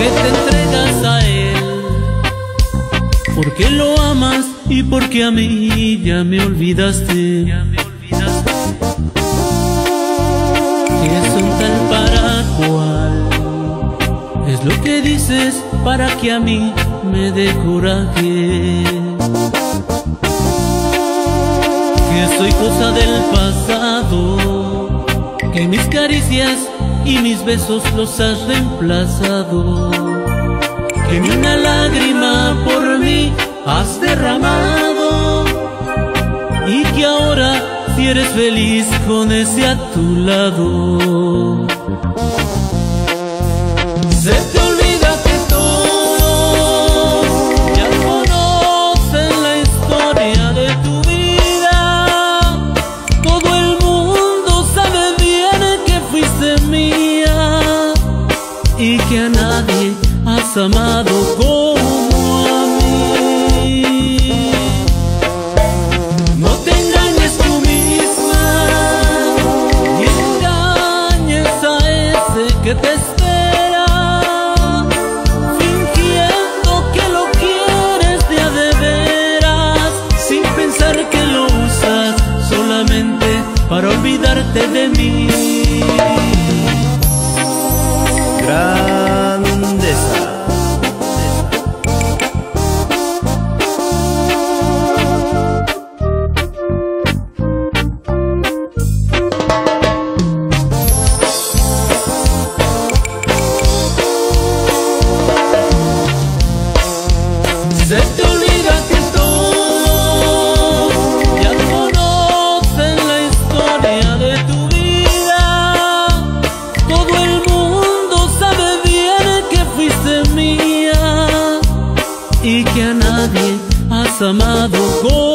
te entregas a él, porque lo amas y porque a mí ya me olvidaste. Que son tal para cual, es lo que dices para que a mí me dé coraje. Que soy cosa del pasado, que mis caricias y mis besos los has reemplazado, que ni una lágrima por mí has derramado, y que ahora si eres feliz con ese a tu lado. Se te olvida que todos ya conocen la historia de tu vida. Todo el mundo sabe bien que fuiste mía y que a nadie has amado como a mí. No te engañes tú misma y engañes a ese que te espera, fingiendo que lo quieres de a de veras, sin pensar que lo usas solamente para olvidarte de mí. Grandeza. Se te olvida que todos ya conocen la historia de tu vida. Todo el mundo sabe bien que fuiste mía y que a nadie has amado como